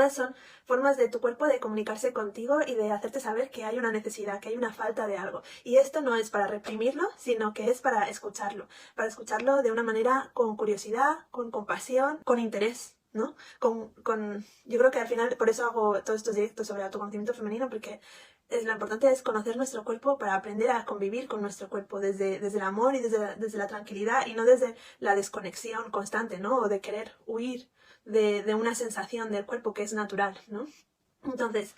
Todas son formas de tu cuerpo de comunicarse contigo y de hacerte saber que hay una necesidad, que hay una falta de algo. Y esto no es para reprimirlo, sino que es para escucharlo de una manera con curiosidad, con compasión, con interés, ¿no? Yo creo que al final, por eso hago todos estos directos sobre autoconocimiento femenino, porque lo importante es conocer nuestro cuerpo para aprender a convivir con nuestro cuerpo desde el amor y desde la tranquilidad y no desde la desconexión constante, ¿no? O de querer huir de una sensación del cuerpo que es natural, ¿no? Entonces,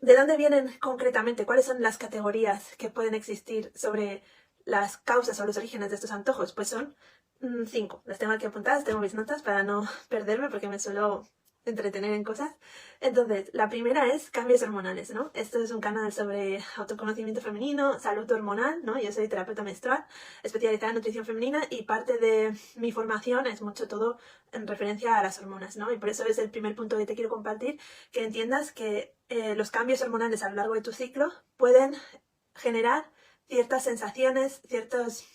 ¿de dónde vienen concretamente? ¿Cuáles son las categorías que pueden existir sobre las causas o los orígenes de estos antojos? Pues son 5. Las tengo aquí apuntadas, tengo mis notas para no perderme porque me suelo entretener en cosas. Entonces, la primera es cambios hormonales, ¿no? Esto es un canal sobre autoconocimiento femenino, salud hormonal, ¿no? Yo soy terapeuta menstrual, especializada en nutrición femenina y parte de mi formación es mucho todo en referencia a las hormonas, ¿no? Y por eso es el primer punto que te quiero compartir, que entiendas que los cambios hormonales a lo largo de tu ciclo pueden generar ciertas sensaciones, ciertos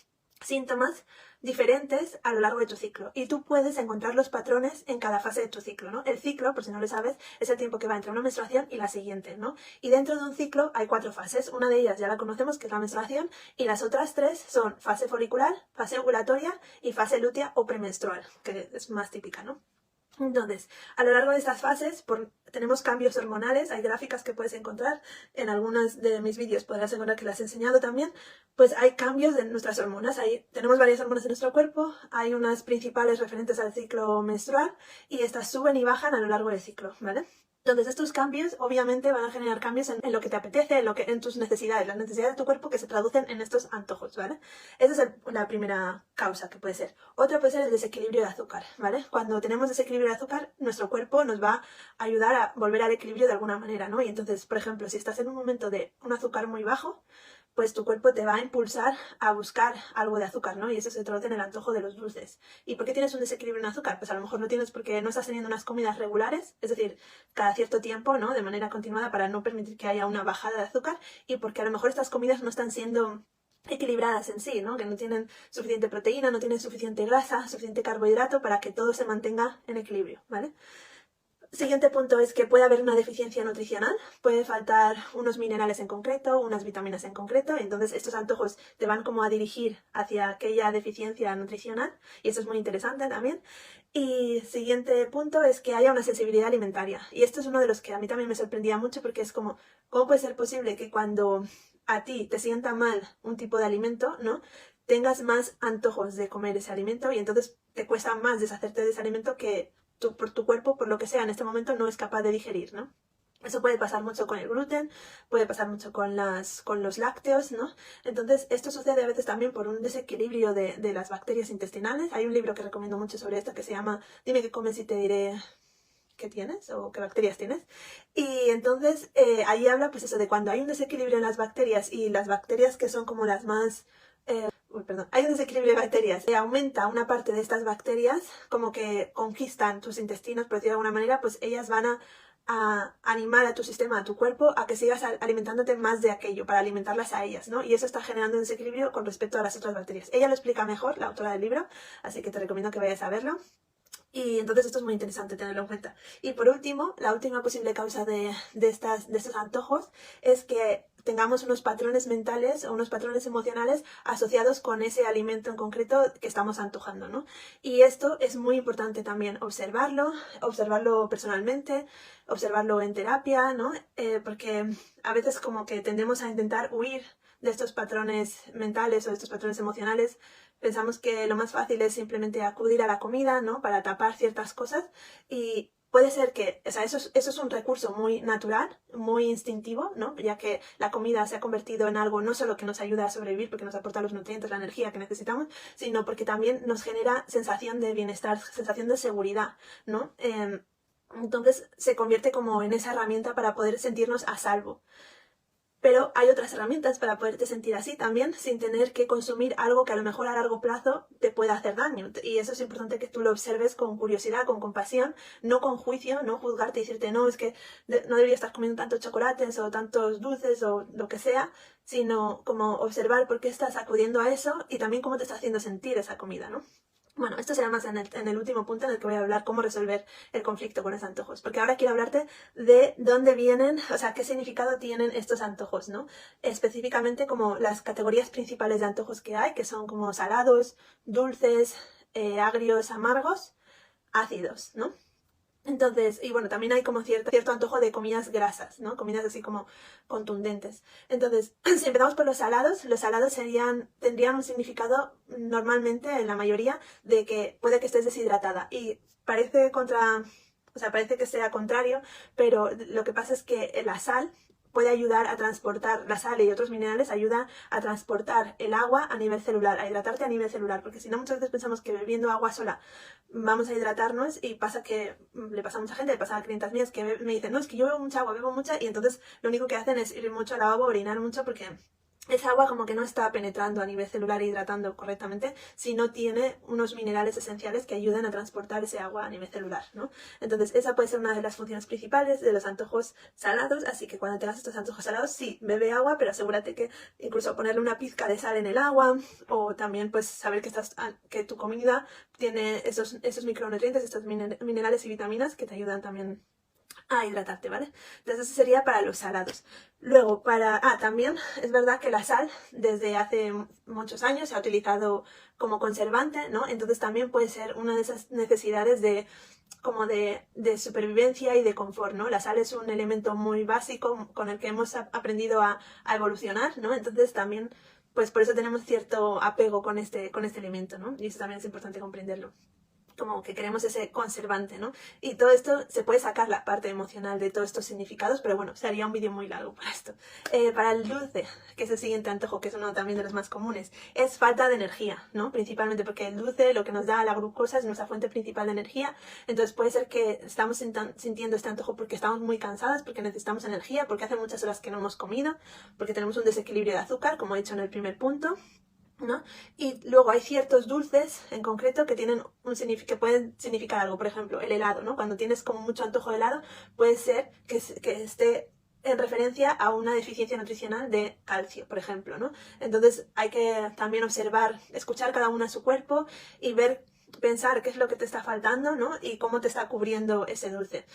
síntomas diferentes a lo largo de tu ciclo y tú puedes encontrar los patrones en cada fase de tu ciclo, ¿no? El ciclo, por si no lo sabes, es el tiempo que va entre una menstruación y la siguiente, ¿no? Y dentro de un ciclo hay 4 fases, una de ellas ya la conocemos que es la menstruación y las otras 3 son fase folicular, fase ovulatoria y fase lútea o premenstrual, que es más típica, ¿no? Entonces, a lo largo de estas fases tenemos cambios hormonales, hay gráficas que puedes encontrar, en algunos de mis vídeos podrás encontrar que las he enseñado también, pues hay cambios de nuestras hormonas, tenemos varias hormonas en nuestro cuerpo, hay unas principales referentes al ciclo menstrual y estas suben y bajan a lo largo del ciclo, ¿vale? Entonces estos cambios obviamente van a generar cambios en lo que te apetece, en tus necesidades, las necesidades de tu cuerpo que se traducen en estos antojos, ¿vale? Esa es la primera causa que puede ser. Otra puede ser el desequilibrio de azúcar, ¿vale? Cuando tenemos desequilibrio de azúcar, nuestro cuerpo nos va a ayudar a volver al equilibrio de alguna manera, ¿no? Y entonces, por ejemplo, si estás en un momento de un azúcar muy bajo, pues tu cuerpo te va a impulsar a buscar algo de azúcar, ¿no? Y eso se traduce en el antojo de los dulces. ¿Y por qué tienes un desequilibrio en azúcar? Pues a lo mejor lo tienes porque no estás teniendo unas comidas regulares, es decir, cada cierto tiempo, ¿no? De manera continuada para no permitir que haya una bajada de azúcar y porque a lo mejor estas comidas no están siendo equilibradas en sí, ¿no? Que no tienen suficiente proteína, no tienen suficiente grasa, suficiente carbohidrato para que todo se mantenga en equilibrio, ¿vale? Siguiente punto es que puede haber una deficiencia nutricional, puede faltar unos minerales en concreto, unas vitaminas en concreto, y entonces estos antojos te van como a dirigir hacia aquella deficiencia nutricional y eso es muy interesante también. Y siguiente punto es que haya una sensibilidad alimentaria y esto es uno de los que a mí también me sorprendía mucho porque es como, ¿cómo puede ser posible que cuando a ti te sienta mal un tipo de alimento, ¿no? Tengas más antojos de comer ese alimento y entonces te cuesta más deshacerte de ese alimento que por tu cuerpo, por lo que sea, en este momento no es capaz de digerir, ¿no? Eso puede pasar mucho con el gluten, puede pasar mucho con los lácteos, ¿no? Entonces, esto sucede a veces también por un desequilibrio de las bacterias intestinales. Hay un libro que recomiendo mucho sobre esto que se llama Dime qué comes y te diré qué tienes o qué bacterias tienes. Y entonces, ahí habla pues eso de cuando hay un desequilibrio en las bacterias y las bacterias que son como las más... hay un desequilibrio de bacterias. Aumenta una parte de estas bacterias, como que conquistan tus intestinos, por decirlo de alguna manera, pues ellas van a animar a tu sistema, a tu cuerpo, a que sigas alimentándote más de aquello, para alimentarlas a ellas, ¿no? Y eso está generando un desequilibrio con respecto a las otras bacterias. Ella lo explica mejor, la autora del libro, así que te recomiendo que vayas a verlo. Y entonces esto es muy interesante tenerlo en cuenta. Y por último, la última posible causa de estos antojos es que tengamos unos patrones mentales o unos patrones emocionales asociados con ese alimento en concreto que estamos antojando, ¿no? Y esto es muy importante también observarlo personalmente, observarlo en terapia, ¿no? Porque a veces como que tendemos a intentar huir de estos patrones mentales o de estos patrones emocionales. Pensamos que lo más fácil es simplemente acudir a la comida, ¿no? Para tapar ciertas cosas y puede ser que, o sea, eso es un recurso muy natural, muy instintivo, ¿no? Ya que la comida se ha convertido en algo no solo que nos ayuda a sobrevivir porque nos aporta los nutrientes, la energía que necesitamos, sino porque también nos genera sensación de bienestar, sensación de seguridad, ¿no? Entonces se convierte como en esa herramienta para poder sentirnos a salvo. Pero hay otras herramientas para poderte sentir así también, sin tener que consumir algo que a lo mejor a largo plazo te pueda hacer daño. Y eso es importante que tú lo observes con curiosidad, con compasión, no con juicio, no juzgarte y decirte, no, es que no debería estar comiendo tantos chocolates o tantos dulces o lo que sea, sino como observar por qué estás acudiendo a eso y también cómo te está haciendo sentir esa comida, ¿no? Bueno, esto será más en el último punto en el que voy a hablar cómo resolver el conflicto con los antojos, porque ahora quiero hablarte de dónde vienen, o sea, qué significado tienen estos antojos, ¿no? Específicamente como las categorías principales de antojos que hay, que son como salados, dulces, agrios, amargos, ácidos, ¿no? Entonces, y bueno, también hay como cierto antojo de comidas grasas, ¿no? Comidas así como contundentes. Entonces, si empezamos por los salados tendrían un significado normalmente, en la mayoría, de que puede que estés deshidratada. Y parece que sea contrario, pero lo que pasa es que la sal puede ayudar a transportar, la sal y otros minerales ayudan a transportar el agua a nivel celular, a hidratarte a nivel celular, porque si no muchas veces pensamos que bebiendo agua sola vamos a hidratarnos y pasa que le pasa a mucha gente, le pasa a clientas mías que me dicen, no, es que yo bebo mucha agua, bebo mucha, y entonces lo único que hacen es ir mucho al lavabo, orinar mucho, porque esa agua como que no está penetrando a nivel celular e hidratando correctamente si no tiene unos minerales esenciales que ayudan a transportar ese agua a nivel celular, ¿no? Entonces esa puede ser una de las funciones principales de los antojos salados, así que cuando tengas estos antojos salados, sí, bebe agua, pero asegúrate que incluso ponerle una pizca de sal en el agua, o también pues saber que tu comida tiene esos micronutrientes, estos minerales y vitaminas que te ayudan también a hidratarte, ¿vale? Entonces eso sería para los salados. Luego, también es verdad que la sal desde hace muchos años se ha utilizado como conservante, ¿no? Entonces también puede ser una de esas necesidades de supervivencia y de confort, ¿no? La sal es un elemento muy básico con el que hemos aprendido a evolucionar, ¿no? Entonces también, pues por eso tenemos cierto apego con este elemento, ¿no? Y eso también es importante comprenderlo, como que queremos ese conservante, ¿no? Y todo esto se puede sacar la parte emocional de todos estos significados, pero bueno, sería un vídeo muy largo para esto. Para el dulce, que es el siguiente antojo, que es uno también de los más comunes, es falta de energía, ¿no? Principalmente porque el dulce, lo que nos da la glucosa, es nuestra fuente principal de energía. Entonces puede ser que estamos sintiendo este antojo porque estamos muy cansadas, porque necesitamos energía, porque hace muchas horas que no hemos comido, porque tenemos un desequilibrio de azúcar, como he dicho en el primer punto, ¿no? Y luego hay ciertos dulces en concreto que que pueden significar algo. Por ejemplo, el helado, ¿no? Cuando tienes como mucho antojo de helado, puede ser que esté en referencia a una deficiencia nutricional de calcio, por ejemplo, ¿no? Entonces hay que también escuchar cada uno a su cuerpo y pensar qué es lo que te está faltando, ¿no? Y cómo te está cubriendo ese dulce.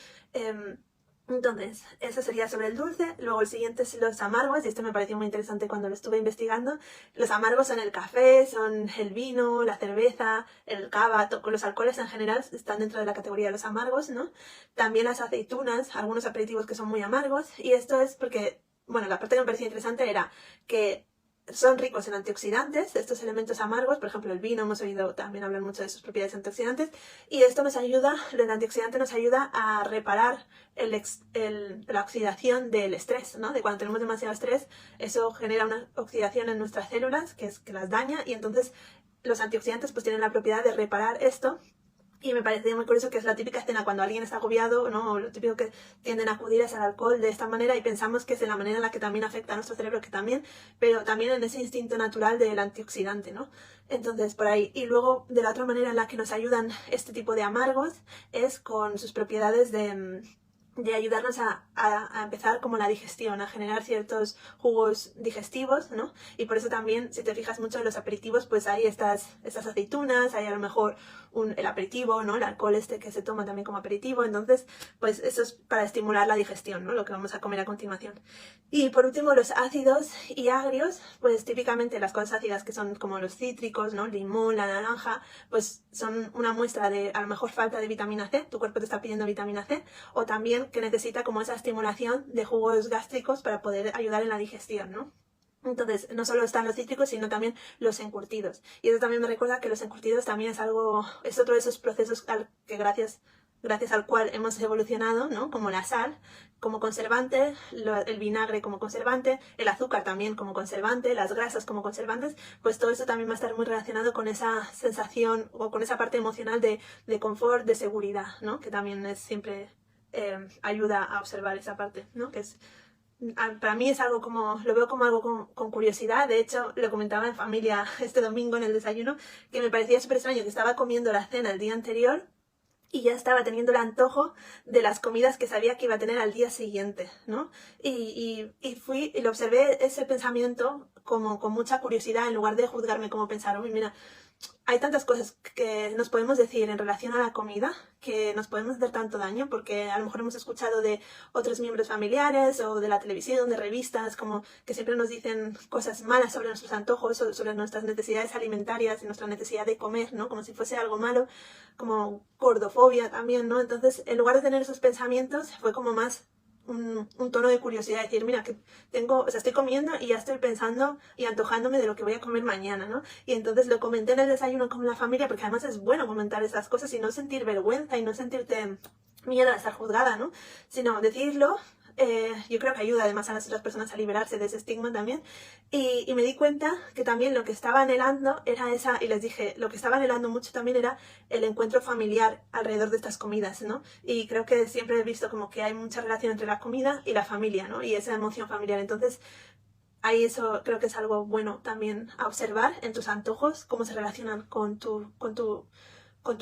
Entonces, eso sería sobre el dulce. Luego el siguiente es los amargos, y esto me pareció muy interesante cuando lo estuve investigando. Los amargos son el café, son el vino, la cerveza, el cava, los alcoholes en general están dentro de la categoría de los amargos, ¿no? También las aceitunas, algunos aperitivos que son muy amargos, y esto es porque, bueno, la parte que me parecía interesante era que son ricos en antioxidantes, estos elementos amargos, por ejemplo el vino, hemos oído también hablar mucho de sus propiedades antioxidantes, y esto el antioxidante nos ayuda a reparar la oxidación del estrés, ¿no? De cuando tenemos demasiado estrés, eso genera una oxidación en nuestras células que las daña, y entonces los antioxidantes pues tienen la propiedad de reparar esto. Y me parece muy curioso que es la típica escena cuando alguien está agobiado, ¿no? O lo típico que tienden a acudir es al alcohol de esta manera, y pensamos que es de la manera en la que también afecta a nuestro cerebro, que también, pero también en ese instinto natural del antioxidante, ¿no? Entonces, por ahí. Y luego, de la otra manera en la que nos ayudan este tipo de amargos es con sus propiedades de ayudarnos a empezar como la digestión, a generar ciertos jugos digestivos, ¿no? Y por eso también, si te fijas mucho en los aperitivos, pues hay estas aceitunas, hay a lo mejor el aperitivo, ¿no? El alcohol que se toma también como aperitivo, entonces, pues eso es para estimular la digestión, ¿no? Lo que vamos a comer a continuación. Y por último, los ácidos y agrios, pues típicamente las cosas ácidas que son como los cítricos, ¿no? El limón, la naranja, pues son una muestra de a lo mejor falta de vitamina C, tu cuerpo te está pidiendo vitamina C, o también que necesita como esa estimulación de jugos gástricos para poder ayudar en la digestión, ¿no? Entonces, no solo están los cítricos, sino también los encurtidos. Y eso también me recuerda que los encurtidos también es otro de esos procesos que gracias al cual hemos evolucionado, ¿no? Como la sal como conservante, el vinagre como conservante, el azúcar también como conservante, las grasas como conservantes, pues todo eso también va a estar muy relacionado con esa sensación o con esa parte emocional de confort, de seguridad, ¿no? Que también siempre ayuda a observar esa parte, ¿no? Para mí es algo lo veo como algo con curiosidad. De hecho, lo comentaba en familia este domingo en el desayuno, que me parecía súper extraño que estaba comiendo la cena el día anterior y ya estaba teniendo el antojo de las comidas que sabía que iba a tener al día siguiente, ¿no? Y fui y lo observé ese pensamiento como con mucha curiosidad, en lugar de juzgarme como pensar, uy, mira, hay tantas cosas que nos podemos decir en relación a la comida que nos podemos hacer tanto daño porque a lo mejor hemos escuchado de otros miembros familiares o de la televisión, de revistas, como que siempre nos dicen cosas malas sobre nuestros antojos o sobre nuestras necesidades alimentarias y nuestra necesidad de comer, ¿no? Como si fuese algo malo, como gordofobia también, ¿no? Entonces, en lugar de tener esos pensamientos, fue como más un tono de curiosidad, decir, mira, que tengo, o sea, estoy comiendo y ya estoy pensando y antojándome de lo que voy a comer mañana, ¿no? Y entonces lo comenté en el desayuno con la familia, porque además es bueno comentar esas cosas y no sentir vergüenza y no sentirte miedo a estar juzgada, ¿no? Sino decirlo. Yo creo que ayuda además a las otras personas a liberarse de ese estigma también. Y me di cuenta que también lo que estaba anhelando era esa, y les dije, lo que estaba anhelando mucho también era el encuentro familiar alrededor de estas comidas, ¿no? Y creo que siempre he visto como que hay mucha relación entre la comida y la familia, ¿no? Y esa emoción familiar. Entonces, ahí eso creo que es algo bueno también a observar en tus antojos, cómo se relacionan con tu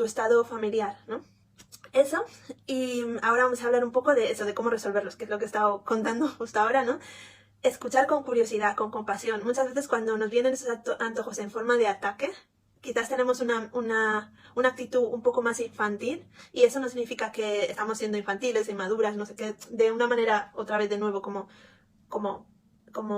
estado familiar, ¿no? Eso, y ahora vamos a hablar un poco de eso, de cómo resolverlos, que es lo que he estado contando justo ahora, ¿no? Escuchar con curiosidad, con compasión. Muchas veces cuando nos vienen esos antojos en forma de ataque, quizás tenemos una actitud un poco más infantil y eso no significa que estamos siendo infantiles, inmaduras, no sé qué, de una manera, otra vez de nuevo, como, como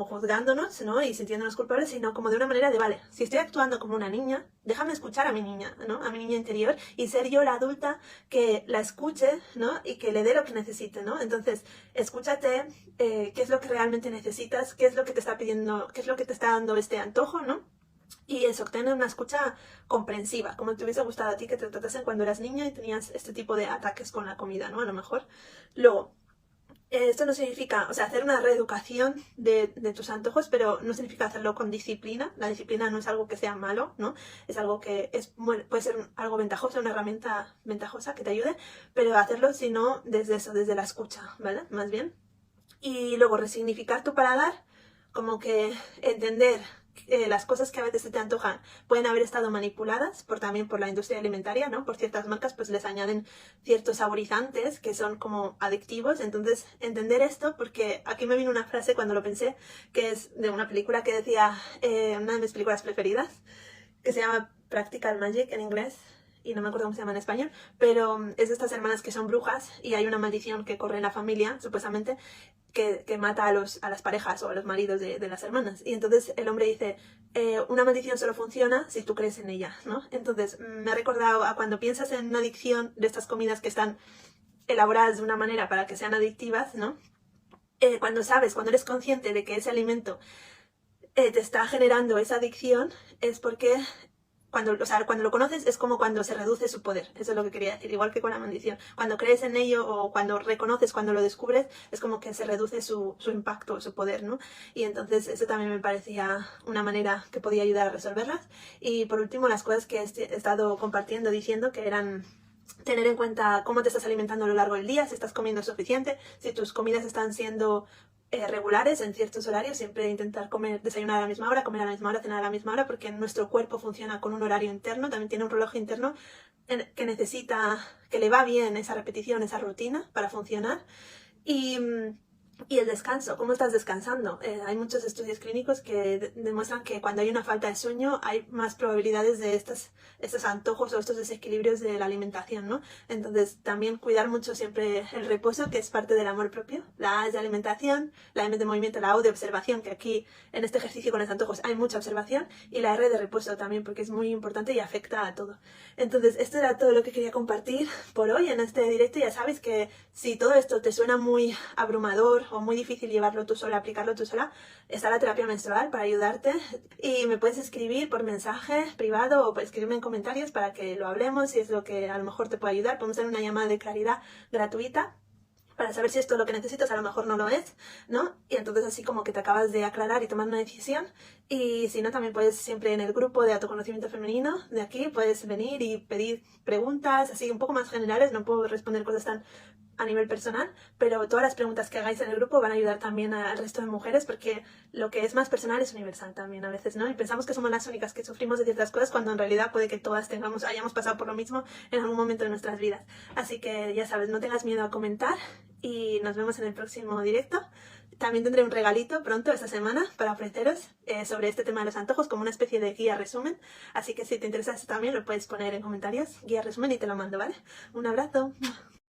juzgándonos, ¿no? Y sintiéndonos culpables, sino como de una manera de, vale, si estoy actuando como una niña, déjame escuchar a mi niña, ¿no? A mi niña interior y ser yo la adulta que la escuche, ¿no? Y que le dé lo que necesite, ¿no? Entonces, escúchate qué es lo que realmente necesitas, qué es lo que te está pidiendo, qué es lo que te está dando este antojo, ¿no? Y eso, tener una escucha comprensiva, como te hubiese gustado a ti que te tratasen cuando eras niña y tenías este tipo de ataques con la comida, ¿no? A lo mejor. Luego, esto no significa, o sea, hacer una reeducación de tus antojos, pero no significa hacerlo con disciplina. La disciplina no es algo que sea malo, ¿no? Es algo que es, bueno, puede ser algo ventajoso, una herramienta ventajosa que te ayude, pero hacerlo sino desde eso, desde la escucha, ¿vale? Más bien. Y luego resignificar tu paladar, como que entender las cosas que a veces se te antojan pueden haber estado manipuladas también por la industria alimentaria, ¿no? Por ciertas marcas pues les añaden ciertos saborizantes que son como adictivos. Entonces entender esto, porque aquí me vino una frase cuando lo pensé, que es de una película que decía, una de mis películas preferidas, que se llama Practical Magic en inglés, y no me acuerdo cómo se llama en español, pero es de estas hermanas que son brujas y hay una maldición que corre en la familia, supuestamente, que mata a las parejas o a los maridos de las hermanas. Y entonces el hombre dice, una maldición solo funciona si tú crees en ella, ¿no? Entonces me ha recordado a cuando piensas en una adicción de estas comidas que están elaboradas de una manera para que sean adictivas, ¿no? Cuando eres consciente de que ese alimento te está generando esa adicción, es porque o sea, cuando lo conoces es como cuando se reduce su poder. Eso es lo que quería decir, igual que con la maldición. Cuando crees en ello o cuando reconoces, cuando lo descubres, es como que se reduce su impacto, su poder, ¿no? Y entonces eso también me parecía una manera que podía ayudar a resolverlas. Y por último, las cosas que he estado compartiendo, diciendo que eran tener en cuenta cómo te estás alimentando a lo largo del día, si estás comiendo suficiente, si tus comidas están siendo regulares en ciertos horarios, siempre intentar desayunar a la misma hora, comer a la misma hora, cenar a la misma hora, porque nuestro cuerpo funciona con un horario interno, también tiene un reloj interno que necesita, que le va bien esa repetición, esa rutina para funcionar. Y el descanso, ¿cómo estás descansando? Hay muchos estudios clínicos que demuestran que cuando hay una falta de sueño hay más probabilidades de estos antojos o estos desequilibrios de la alimentación, ¿no? Entonces también cuidar mucho siempre el reposo, que es parte del amor propio. La A es de alimentación, la M de movimiento, la O de observación, que aquí en este ejercicio con los antojos hay mucha observación, y la R de reposo también, porque es muy importante y afecta a todo. Entonces esto era todo lo que quería compartir por hoy en este directo. Ya sabéis que si todo esto te suena muy abrumador o muy difícil llevarlo tú sola, aplicarlo tú sola, está la terapia menstrual para ayudarte, y me puedes escribir por mensaje privado o escribirme en comentarios para que lo hablemos, si es lo que a lo mejor te puede ayudar. Podemos hacer una llamada de claridad gratuita para saber si esto es lo que necesitas, a lo mejor no lo es, ¿no? Y entonces así como que te acabas de aclarar y tomar una decisión. Y si no, también puedes siempre en el grupo de autoconocimiento femenino de aquí, puedes venir y pedir preguntas así un poco más generales. No puedo responder cosas tan a nivel personal, pero todas las preguntas que hagáis en el grupo van a ayudar también al resto de mujeres, porque lo que es más personal es universal también a veces, ¿no? Y pensamos que somos las únicas que sufrimos de ciertas cosas, cuando en realidad puede que todas hayamos pasado por lo mismo en algún momento de nuestras vidas. Así que ya sabes, no tengas miedo a comentar y nos vemos en el próximo directo. También tendré un regalito pronto esta semana para ofreceros sobre este tema de los antojos como una especie de guía resumen. Así que si te interesa esto también lo puedes poner en comentarios, guía resumen, y te lo mando, ¿vale? Un abrazo.